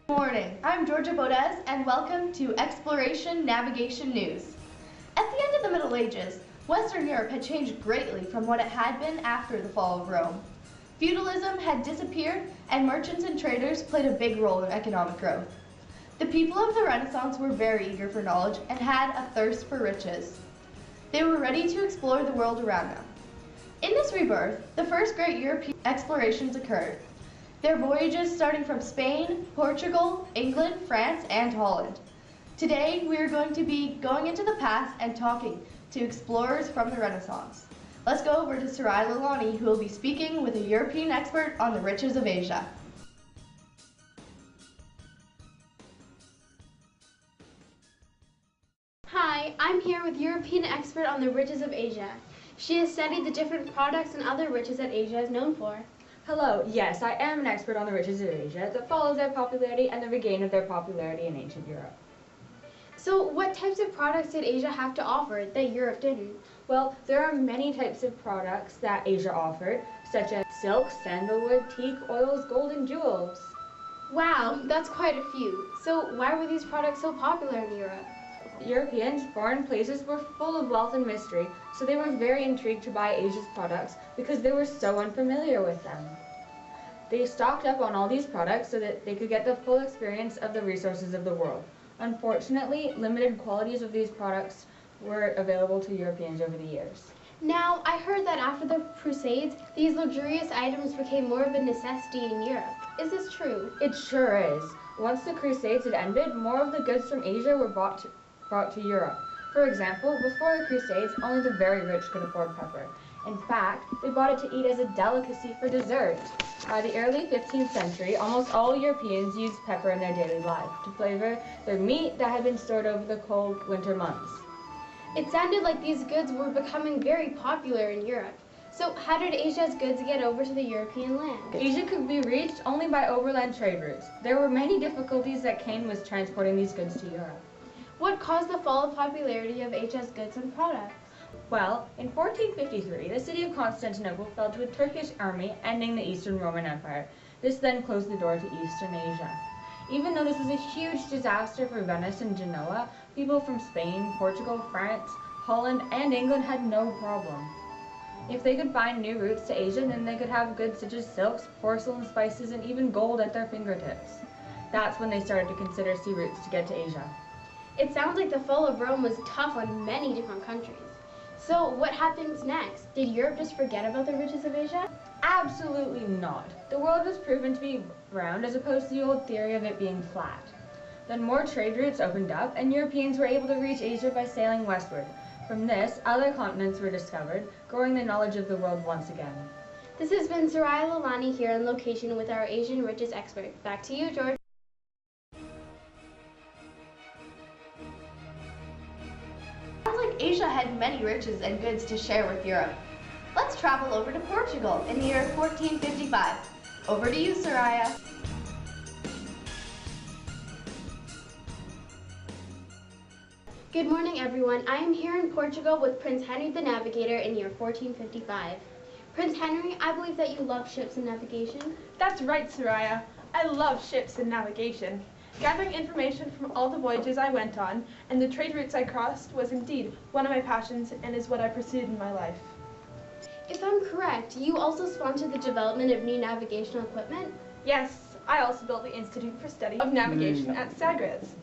Good morning, I'm Georgia Bodez and welcome to Exploration Navigation News. At the end of the Middle Ages, Western Europe had changed greatly from what it had been after the fall of Rome. Feudalism had disappeared and merchants and traders played a big role in economic growth. The people of the Renaissance were very eager for knowledge and had a thirst for riches. They were ready to explore the world around them. In this rebirth, the first great European explorations occurred. Their voyages starting from Spain, Portugal, England, France, and Holland. Today, we are going to be going into the past and talking to explorers from the Renaissance. Let's go over to Soraya Lalani, who will be speaking with a European expert on the riches of Asia. Hi, I'm here with European expert on the riches of Asia. She has studied the different products and other riches that Asia is known for. Hello, yes, I am an expert on the riches of Asia that follows their popularity and the regain of their popularity in ancient Europe. So what types of products did Asia have to offer that Europe didn't? Well, there are many types of products that Asia offered, such as silk, sandalwood, teak, oils, gold, and jewels. Wow, that's quite a few. So why were these products so popular in Europe? Europeans, foreign places were full of wealth and mystery, so they were very intrigued to buy Asia's products because they were so unfamiliar with them. They stocked up on all these products so that they could get the full experience of the resources of the world. Unfortunately, limited quantities of these products were available to Europeans over the years. Now, I heard that after the Crusades, these luxurious items became more of a necessity in Europe. Is this true? It sure is. Once the Crusades had ended, more of the goods from Asia were brought to Europe. For example, before the Crusades, only the very rich could afford pepper. In fact, they bought it to eat as a delicacy for dessert. By the early 15th century, almost all Europeans used pepper in their daily life to flavor their meat that had been stored over the cold winter months. It sounded like these goods were becoming very popular in Europe. So how did Asia's goods get over to the European land? Asia could be reached only by overland trade routes. There were many difficulties that came with transporting these goods to Europe. What caused the fall of popularity of Asia's goods and products? Well, in 1453, the city of Constantinople fell to a Turkish army, ending the Eastern Roman Empire. This then closed the door to Eastern Asia. Even though this was a huge disaster for Venice and Genoa, people from Spain, Portugal, France, Holland, and England had no problem. If they could find new routes to Asia, then they could have goods such as silks, porcelain, spices, and even gold at their fingertips. That's when they started to consider sea routes to get to Asia. It sounds like the fall of Rome was tough on many different countries. So what happens next? Did Europe just forget about the riches of Asia? Absolutely not. The world was proven to be round as opposed to the old theory of it being flat. Then more trade routes opened up and Europeans were able to reach Asia by sailing westward. From this, other continents were discovered, growing the knowledge of the world once again. This has been Soraya Lalani here on location with our Asian riches expert. Back to you, George. Asia had many riches and goods to share with Europe. Let's travel over to Portugal in the year 1455. Over to you, Soraya. Good morning, everyone. I am here in Portugal with Prince Henry the Navigator in year 1455. Prince Henry, I believe that you love ships and navigation. That's right, Soraya. I love ships and navigation. Gathering information from all the voyages I went on and the trade routes I crossed was indeed one of my passions and is what I pursued in my life. If I'm correct, you also sponsored the development of new navigational equipment? Yes, I also built the Institute for Study of Navigation at Sagres.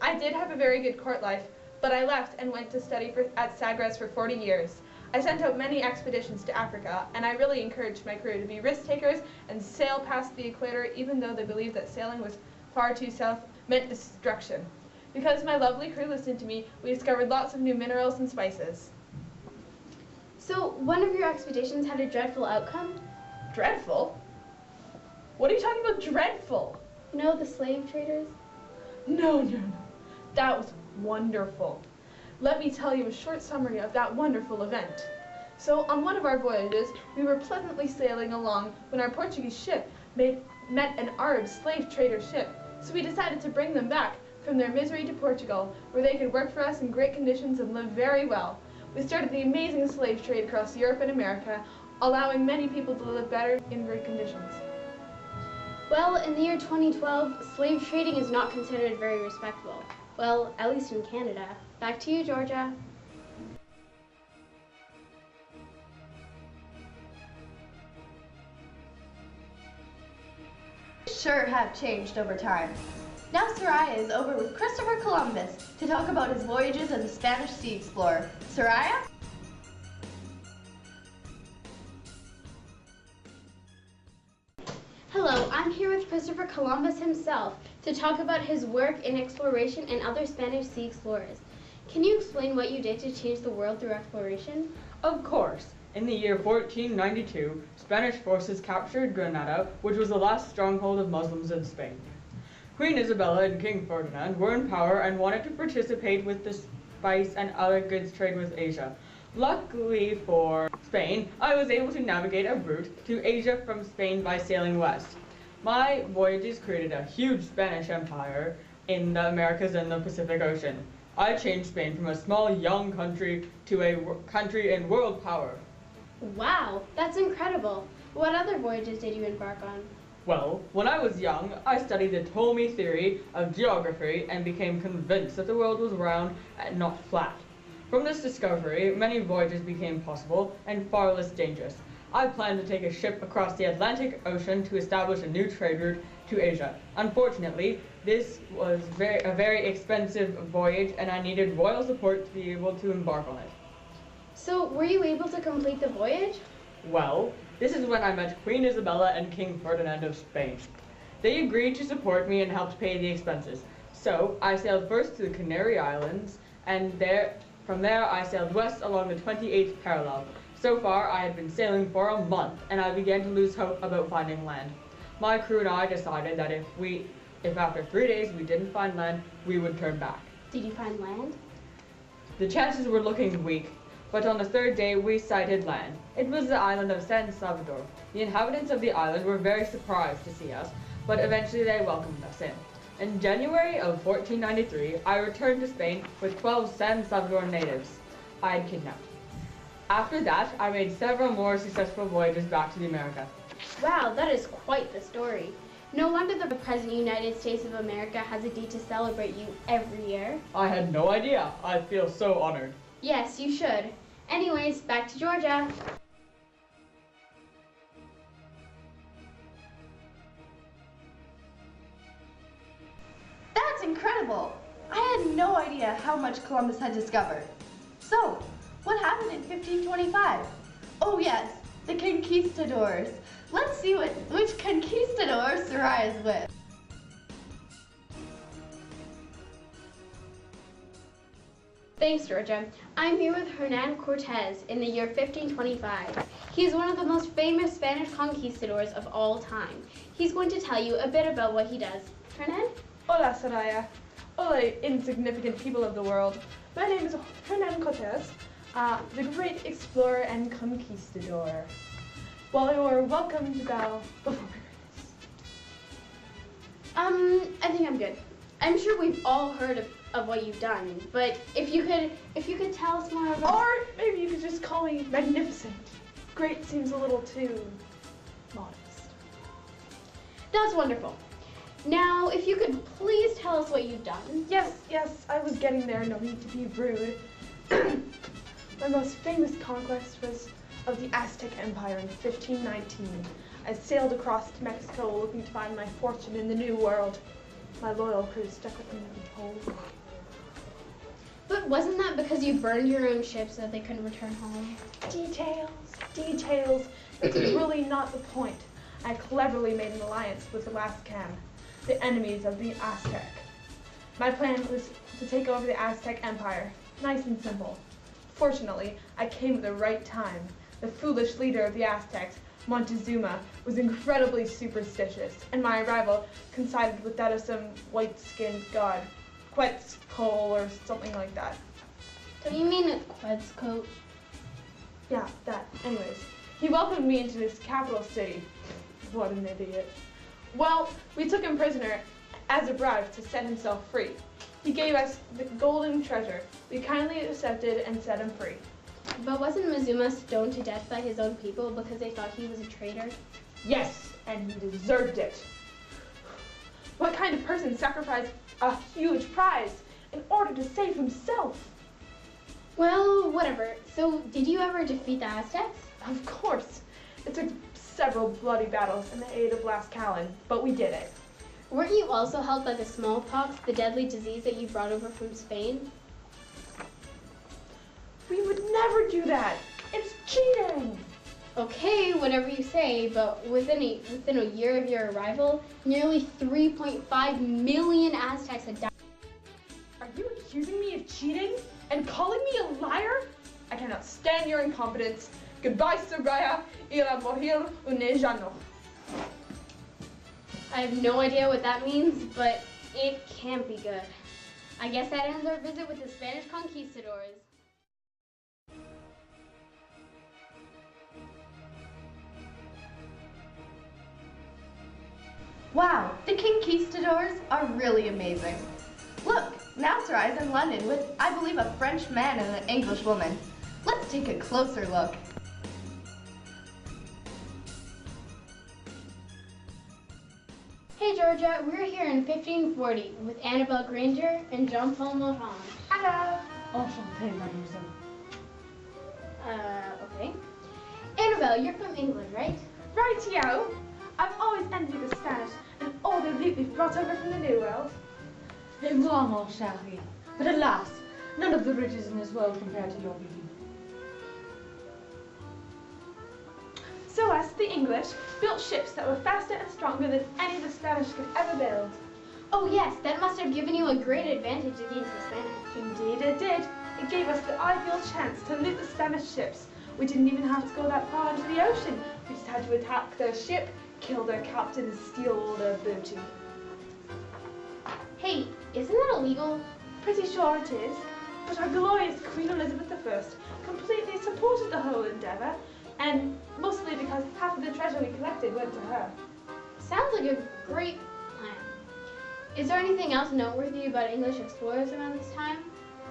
I did have a very good court life, but I left and went to study at Sagres for 40 years. I sent out many expeditions to Africa, and I really encouraged my crew to be risk takers and sail past the equator even though they believed that sailing was far too south meant destruction. Because my lovely crew listened to me, we discovered lots of new minerals and spices. So, one of your expeditions had a dreadful outcome? Dreadful? What are you talking about dreadful? You know, the slave traders? No. That was wonderful. Let me tell you a short summary of that wonderful event. So, on one of our voyages, we were pleasantly sailing along when our Portuguese ship met an Arab slave trader ship. So we decided to bring them back from their misery to Portugal, where they could work for us in great conditions and live very well. We started the amazing slave trade across Europe and America, allowing many people to live better in great conditions. Well, in the year 2012, slave trading is not considered very respectable. Well, at least in Canada. Back to you, Georgia. Sure have changed over time. Now Soraya is over with Christopher Columbus to talk about his voyages as a Spanish sea explorer. Soraya? Hello, I'm here with Christopher Columbus himself to talk about his work in exploration and other Spanish sea explorers. Can you explain what you did to change the world through exploration? Of course. In the year 1492, Spanish forces captured Granada, which was the last stronghold of Muslims in Spain. Queen Isabella and King Ferdinand were in power and wanted to participate with the spice and other goods trade with Asia. Luckily for Spain, I was able to navigate a route to Asia from Spain by sailing west. My voyages created a huge Spanish empire in the Americas and the Pacific Ocean. I changed Spain from a small, young country to a country in world power. Wow, that's incredible. What other voyages did you embark on? Well, when I was young, I studied the Ptolemy theory of geography and became convinced that the world was round and not flat. From this discovery, many voyages became possible and far less dangerous. I planned to take a ship across the Atlantic Ocean to establish a new trade route to Asia. Unfortunately, this was a very expensive voyage and I needed royal support to be able to embark on it. So, were you able to complete the voyage? Well, this is when I met Queen Isabella and King Ferdinand of Spain. They agreed to support me and helped pay the expenses. So, I sailed first to the Canary Islands and from there I sailed west along the 28th parallel. So far, I had been sailing for a month and I began to lose hope about finding land. My crew and I decided that if after 3 days we didn't find land, we would turn back. Did you find land? The chances were looking weak, but on the third day we sighted land. It was the island of San Salvador. The inhabitants of the island were very surprised to see us, but eventually they welcomed us in. In January of 1493, I returned to Spain with 12 San Salvador natives I had kidnapped. After that, I made several more successful voyages back to the America. Wow, that is quite the story. No wonder the President of the United States of America has a day to celebrate you every year. I had no idea. I feel so honored. Yes, you should. Anyways, back to Georgia. That's incredible! I had no idea how much Columbus had discovered. So, what happened in 1525? Oh yes, the conquistadors. Let's see which conquistador Soraya is with. Thanks, Georgia. I'm here with Hernan Cortez in the year 1525. He's one of the most famous Spanish conquistadors of all time. He's going to tell you a bit about what he does. Hernan? Hola, Soraya. Hola, insignificant people of the world. My name is Hernan Cortez, the great explorer and conquistador. Well, you are welcome to bow before my greatness. I think I'm good. I'm sure we've all heard of what you've done, but if you could tell us more about... Or maybe you could just call me magnificent. Great seems a little too modest. That's wonderful. Now, if you could please tell us what you've done. Yes, I was getting there, no need to be rude. My most famous conquest was of the Aztec Empire in 1519. I sailed across to Mexico looking to find my fortune in the New World. My loyal crew stuck with me the whole way. But wasn't that because you burned your own ship so that they couldn't return home? Details. That's really not the point. I cleverly made an alliance with the Lascan, the enemies of the Aztec. My plan was to take over the Aztec Empire. Nice and simple. Fortunately, I came at the right time. The foolish leader of the Aztecs, Montezuma, was incredibly superstitious, and my arrival coincided with that of some white-skinned god, Quetzalcoatl or something like that. Don't you mean Quetzalcoatl? Yeah, that. Anyways, he welcomed me into his capital city. What an idiot. Well, we took him prisoner as a bribe to set himself free. He gave us the golden treasure. We kindly accepted and set him free. But wasn't Mozuma stoned to death by his own people because they thought he was a traitor? Yes, and he deserved it. What kind of person sacrificed a huge prize in order to save himself? Well, whatever. So, did you ever defeat the Aztecs? Of course. It took several bloody battles and the aid of Tlaxcalan, but we did it. Weren't you also helped by the smallpox, the deadly disease that you brought over from Spain? We would never do that. It's cheating. Okay, whatever you say, but within a year of your arrival, nearly 3.5 million Aztecs had died. Are you accusing me of cheating and calling me a liar? I cannot stand your incompetence. Goodbye, Soraya. Ir a morir un llano. I have no idea what that means, but it can't be good. I guess that ends our visit with the Spanish conquistadors. Wow, the conquistadors are really amazing. Look, now Soraya's in London with, I believe, a French man and an English woman. Let's take a closer look. Hey Georgia, we're here in 1540 with Annabelle Granger and Jean-Paul Morin. Hello. Enchanté, mademoiselle. Okay. Annabelle, you're from England, right? Rightio. I've always envied the Spanish and all the loot we've brought over from the New World. Et moi, mon chéri. But alas, none of the riches in this world compare to your beauty. So us, the English, built ships that were faster and stronger than any the Spanish could ever build. Oh yes, that must have given you a great advantage against the Spanish. Indeed it did. It gave us the ideal chance to loot the Spanish ships. We didn't even have to go that far into the ocean. We just had to attack their ship, kill their captain, and steal all their booty. Hey, isn't that illegal? Pretty sure it is. But our glorious Queen Elizabeth I completely supported the whole endeavour, and mostly because half of the treasure we collected went to her. Sounds like a great plan. Is there anything else noteworthy about English explorers around this time?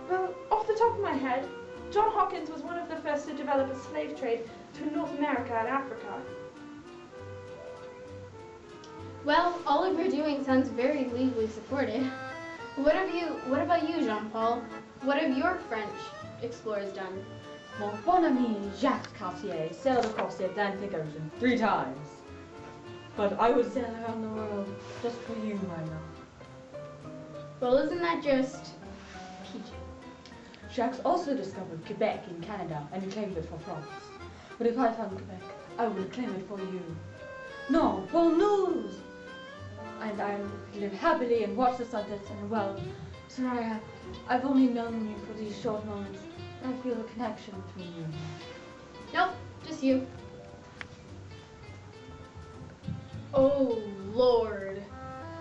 Well, off the top of my head, John Hawkins was one of the first to develop a slave trade to North America and Africa. Well, all of your doing sounds very legally supported. What about you, Jean-Paul? What have your French explorers done? Mon bon ami Jacques Cartier sailed across the Atlantic Ocean 3 times. But I would sail around the world just for you, my love. Well, isn't that just peachy? Jacques also discovered Quebec in Canada and claimed it for France. But if I found Quebec, I will claim it for you. No, bon news! And I will live happily and watch the sunsets and well, Soraya, I've only known you for these short moments. I feel a connection between you. Nope, just you. Oh, Lord.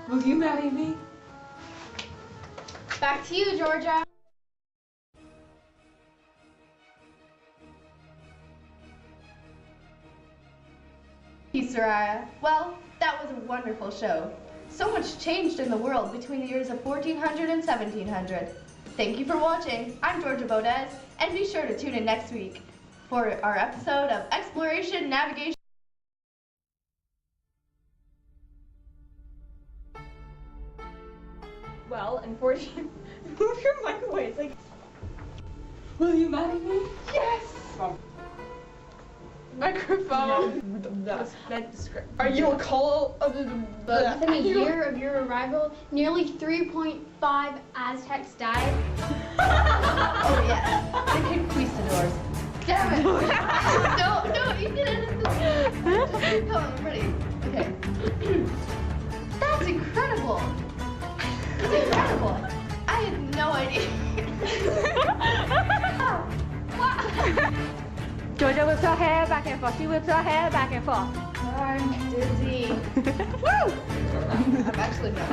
Will you marry me? Back to you, Georgia. Hey, Soraya. Well, that was a wonderful show. So much changed in the world between the years of 1400 and 1700. Thank you for watching. I'm Georgia Bodez, and be sure to tune in next week for our episode of Exploration Navigation. Well, in 14... Move your mic away. It's like... Will you marry me? Yes! Microphone. Are you a call of the... But within a year of your arrival, nearly 3.5 Aztecs died. Oh yes, the conquistadors. Damn it! no, you can edit this. Just keep going, I'm ready. Okay. That's incredible. That's incredible. I had no idea. Georgia whips her hair back and forth. She whips her hair back and forth. I'm dizzy. Woo! I'm actually not.